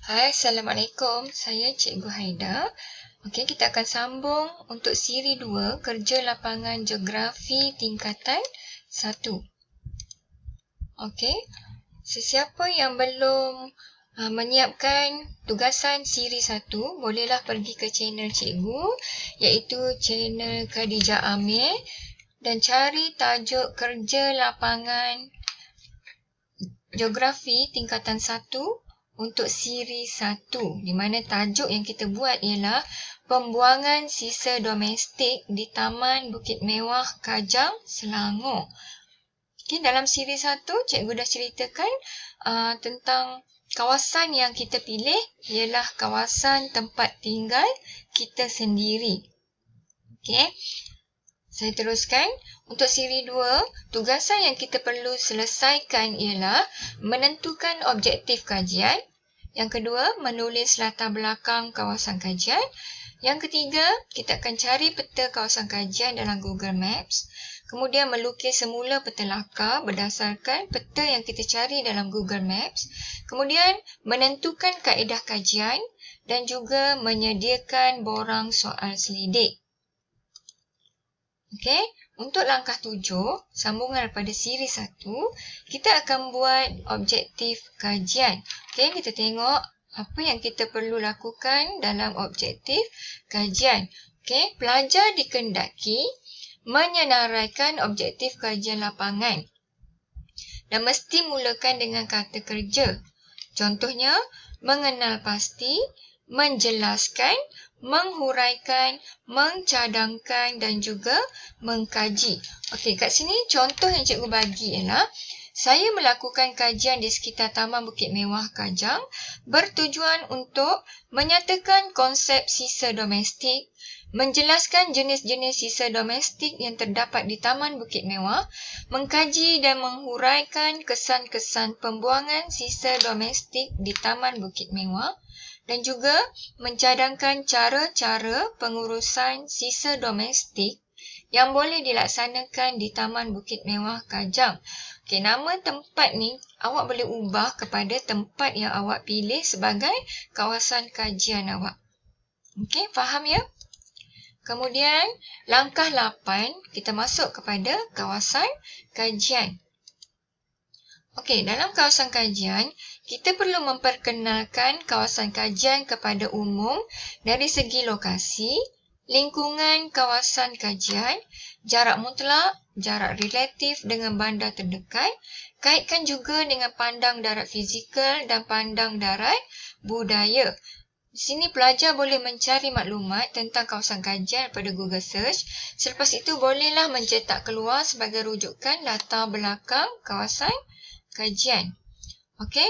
Hai, Assalamualaikum. Saya Cikgu Haida. Okey, kita akan sambung untuk siri 2, kerja lapangan geografi tingkatan 1. Okey, sesiapa yang belum menyiapkan tugasan siri 1, bolehlah pergi ke channel Cikgu, iaitu channel Khadijah Amir, dan cari tajuk kerja lapangan geografi tingkatan 1 untuk siri 1, di mana tajuk yang kita buat ialah pembuangan sisa domestik di Taman Bukit Mewah, Kajang, Selangor. Okay, dalam siri 1, cikgu dah ceritakan tentang kawasan yang kita pilih ialah kawasan tempat tinggal kita sendiri. Okay. Saya teruskan. Untuk siri 2, tugasan yang kita perlu selesaikan ialah menentukan objektif kajian. Yang kedua, menulis latar belakang kawasan kajian. Yang ketiga, kita akan cari peta kawasan kajian dalam Google Maps. Kemudian melukis semula peta lakar berdasarkan peta yang kita cari dalam Google Maps. Kemudian menentukan kaedah kajian dan juga menyediakan borang soal selidik. Okey, untuk langkah 7, sambungan daripada siri 1, kita akan buat objektif kajian. Okey, kita tengok apa yang kita perlu lakukan dalam objektif kajian. Okey, pelajar dikendaki menyenaraikan objektif kajian lapangan dan mesti mulakan dengan kata kerja. Contohnya, mengenal pasti, menjelaskan, menghuraikan, mencadangkan dan juga mengkaji. Okey, kat sini contoh yang cikgu bagi ialah saya melakukan kajian di sekitar Taman Bukit Mewah, Kajang bertujuan untuk menyatakan konsep sisa domestik, menjelaskan jenis-jenis sisa domestik yang terdapat di Taman Bukit Mewah, mengkaji dan menghuraikan kesan-kesan pembuangan sisa domestik di Taman Bukit Mewah, dan juga mencadangkan cara-cara pengurusan sisa domestik yang boleh dilaksanakan di Taman Bukit Mewah, Kajang. Okey, nama tempat ni awak boleh ubah kepada tempat yang awak pilih sebagai kawasan kajian awak. Okey, faham ya? Kemudian, langkah 8, kita masuk kepada kawasan kajian. Okey, dalam kawasan kajian, kita perlu memperkenalkan kawasan kajian kepada umum dari segi lokasi, lingkungan kawasan kajian, jarak mutlak, jarak relatif dengan bandar terdekat, kaitkan juga dengan pandang darat fizikal dan pandang darat budaya. Di sini pelajar boleh mencari maklumat tentang kawasan kajian pada Google Search. Selepas itu bolehlah mencetak keluar sebagai rujukan latar belakang kawasan kajian. Okey,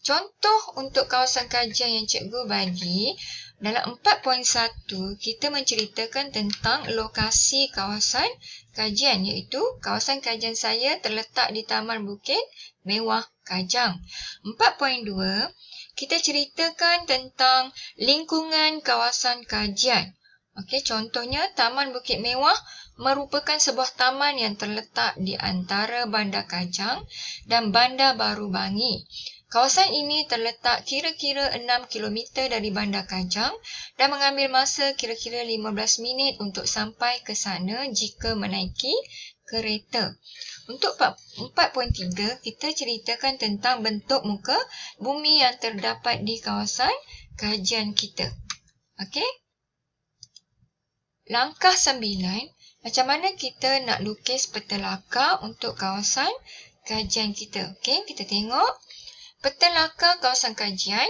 contoh untuk kawasan kajian yang cikgu bagi dalam 4.1 kita menceritakan tentang lokasi kawasan kajian, iaitu kawasan kajian saya terletak di Taman Bukit Mewah, Kajang. 4.2 kita ceritakan tentang lingkungan kawasan kajian. Okey, contohnya Taman Bukit Mewah merupakan sebuah taman yang terletak di antara Bandar Kajang dan Bandar Baru Bangi. Kawasan ini terletak kira-kira 6 km dari Bandar Kajang dan mengambil masa kira-kira 15 minit untuk sampai ke sana jika menaiki kereta. Untuk 4.3, kita ceritakan tentang bentuk muka bumi yang terdapat di kawasan kajian kita. Okey? Langkah 9, macam mana kita nak lukis peta lakar untuk kawasan kajian kita. Okey, kita tengok peta lakar kawasan kajian.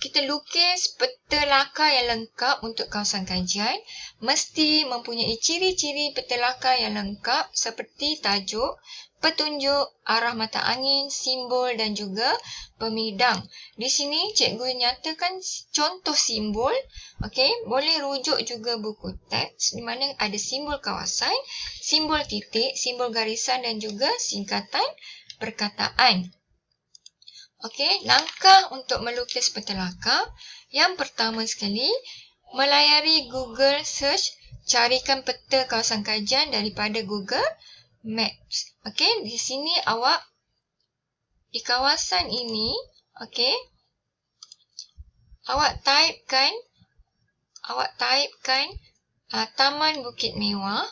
Kita lukis peta lakar yang lengkap untuk kawasan kajian. Mesti mempunyai ciri-ciri peta lakar yang lengkap seperti tajuk, petunjuk, arah mata angin, simbol dan juga pemidang. Di sini cikgu nyatakan contoh simbol. Okey, boleh rujuk juga buku teks di mana ada simbol kawasan, simbol titik, simbol garisan dan juga singkatan perkataan. Okey, langkah untuk melukis peta lakar. Yang pertama sekali, melayari Google Search, carikan peta kawasan kajian daripada Google Maps. Okey, di sini awak di kawasan ini, okey, awak typekan Taman Bukit Mewah.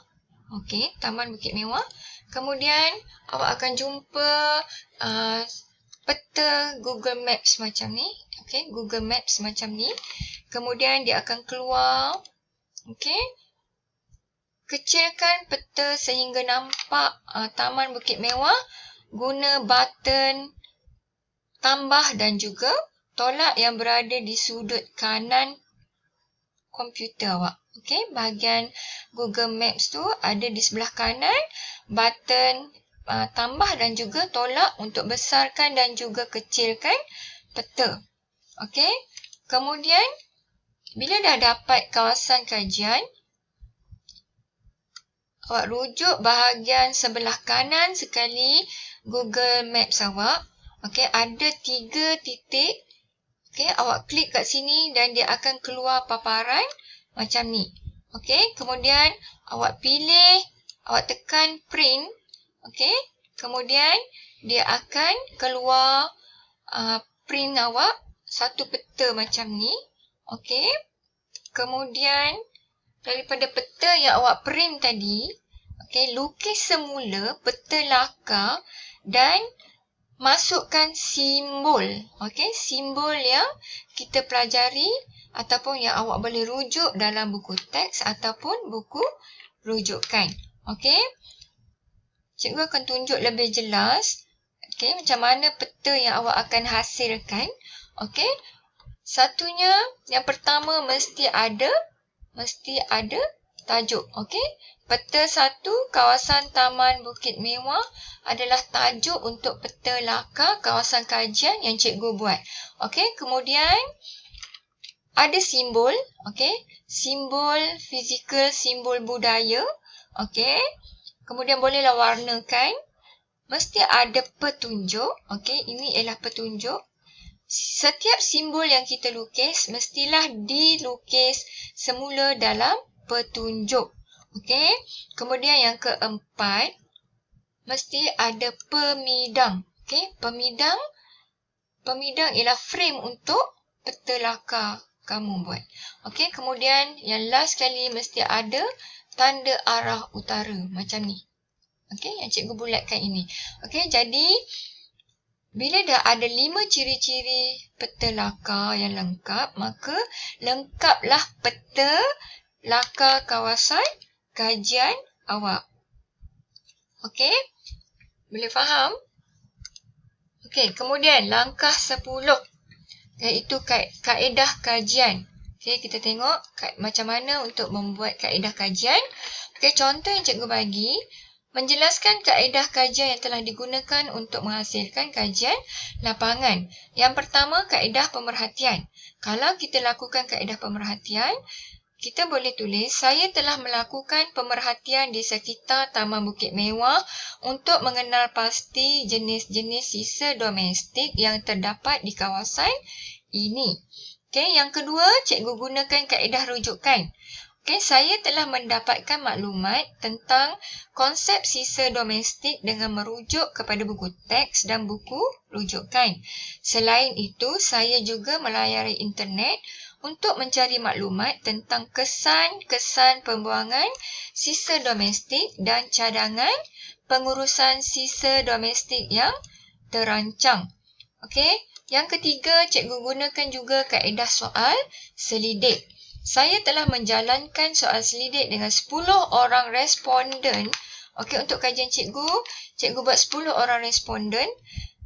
Okey, Taman Bukit Mewah. Kemudian awak akan jumpa peta Google Maps macam ni. Okey, Google Maps macam ni. Kemudian dia akan keluar. Okey. Kecilkan peta sehingga nampak Taman Bukit Mewah. Guna button tambah dan juga tolak yang berada di sudut kanan komputer awak. Okey, bahagian Google Maps tu ada di sebelah kanan, button tambah dan juga tolak untuk besarkan dan juga kecilkan peta. Okey, kemudian bila dah dapat kawasan kajian, awak rujuk bahagian sebelah kanan sekali Google Maps awak. Okey, ada 3 titik. Okey, awak klik kat sini dan dia akan keluar paparan macam ni. Okey, kemudian awak pilih, awak tekan print. Okey, kemudian dia akan keluar print awak satu peta macam ni. Okey, kemudian daripada peta yang awak print tadi, okey, lukis semula peta laka dan masukkan simbol. Okey, simbol yang kita pelajari ataupun yang awak boleh rujuk dalam buku teks ataupun buku rujukan. Okey, cikgu akan tunjuk lebih jelas okey, macam mana peta yang awak akan hasilkan. Okey, satunya yang pertama mesti ada tajuk. Okey, peta 1 kawasan Taman Bukit Mewah adalah tajuk untuk peta laka kawasan kajian yang cikgu buat. Okey, kemudian ada simbol. Okey, simbol fizikal, simbol budaya. Okey, kemudian bolehlah warnakan. Mesti ada petunjuk. Okey, ini ialah petunjuk. Setiap simbol yang kita lukis mestilah dilukis semula dalam petunjuk. Okey, kemudian yang keempat, mesti ada pemidang. Okey, pemidang ialah frame untuk peta laka kamu buat. Okey, kemudian yang last sekali mesti ada tanda arah utara macam ni. Okey, yang cikgu bulatkan ini. Okey, jadi bila dah ada 5 ciri-ciri peta laka yang lengkap, maka lengkaplah peta laka kawasan kajian awak. Okey, boleh faham? Okey, kemudian langkah 10 iaitu kaedah kajian. Okey, kita tengok macam mana untuk membuat kaedah kajian. Okey, contoh yang cikgu bagi menjelaskan kaedah kajian yang telah digunakan untuk menghasilkan kajian lapangan. Yang pertama, kaedah pemerhatian. Kalau kita lakukan kaedah pemerhatian, kita boleh tulis, saya telah melakukan pemerhatian di sekitar Taman Bukit Mewah untuk mengenal pasti jenis-jenis sisa domestik yang terdapat di kawasan ini. Okey, yang kedua, cikgu gunakan kaedah rujukan. Okey, saya telah mendapatkan maklumat tentang konsep sisa domestik dengan merujuk kepada buku teks dan buku rujukan. Selain itu, saya juga melayari internet untuk mencari maklumat tentang kesan-kesan pembuangan sisa domestik dan cadangan pengurusan sisa domestik yang terancang. Okey, yang ketiga, cikgu gunakan juga kaedah soal selidik. Saya telah menjalankan soal selidik dengan 10 orang responden. Okey, untuk kajian cikgu buat 10 orang responden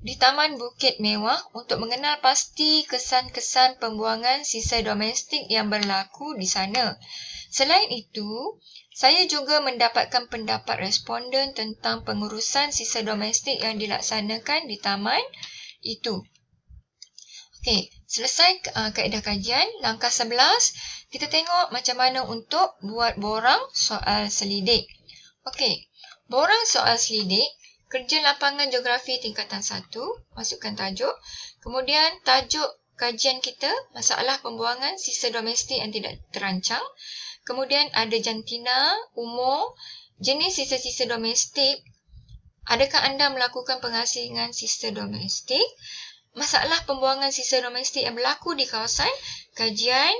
di Taman Bukit Mewah untuk mengenal pasti kesan-kesan pembuangan sisa domestik yang berlaku di sana. Selain itu, saya juga mendapatkan pendapat responden tentang pengurusan sisa domestik yang dilaksanakan di taman itu. Okey, selesai kaedah kajian. Langkah 11, kita tengok macam mana untuk buat borang soal selidik. Okey, borang soal selidik. Kerja lapangan geografi tingkatan 1, masukkan tajuk. Kemudian tajuk kajian kita, masalah pembuangan sisa domestik yang tidak terancang. Kemudian ada jantina, umur, jenis sisa-sisa domestik. Adakah anda melakukan penghasilkan sisa domestik? masalah pembuangan sisa domestik yang berlaku di kawasan kajian,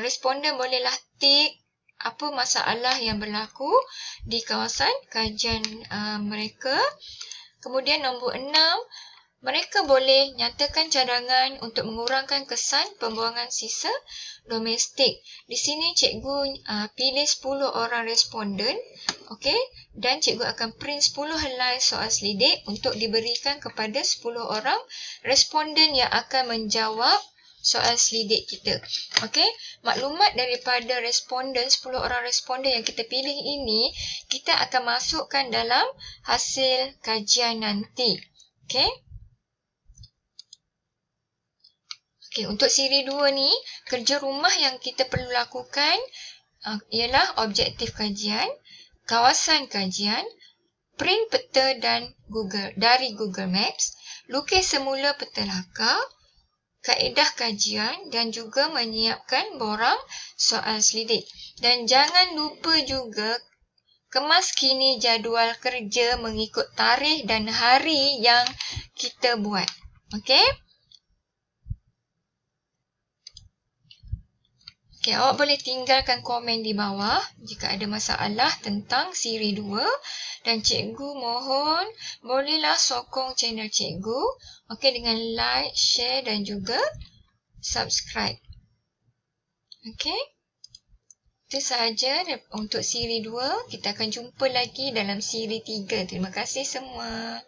responden bolehlah tik apa masalah yang berlaku di kawasan kajian mereka. Kemudian nombor 6, mereka boleh nyatakan cadangan untuk mengurangkan kesan pembuangan sisa domestik. Di sini cikgu pilih 10 orang responden, okey, dan cikgu akan print 10 helai soal selidik untuk diberikan kepada 10 orang responden yang akan menjawab soal selidik kita. Okey, maklumat daripada responden, 10 orang responden yang kita pilih ini, kita akan masukkan dalam hasil kajian nanti. Okey. Okey, untuk siri 2 ni, kerja rumah yang kita perlu lakukan ialah objektif kajian, kawasan kajian, print peta dan dari Google Maps, lukis semula peta lakar, kaedah kajian dan juga menyiapkan borang soal selidik. Dan jangan lupa juga kemas kini jadual kerja mengikut tarikh dan hari yang kita buat. Okey? Okey, awak boleh tinggalkan komen di bawah jika ada masalah tentang siri 2 dan cikgu mohon bolehlah sokong channel cikgu, okey, dengan like, share dan juga subscribe. Okey. Itu sahaja untuk siri 2. Kita akan jumpa lagi dalam siri 3. Terima kasih semua.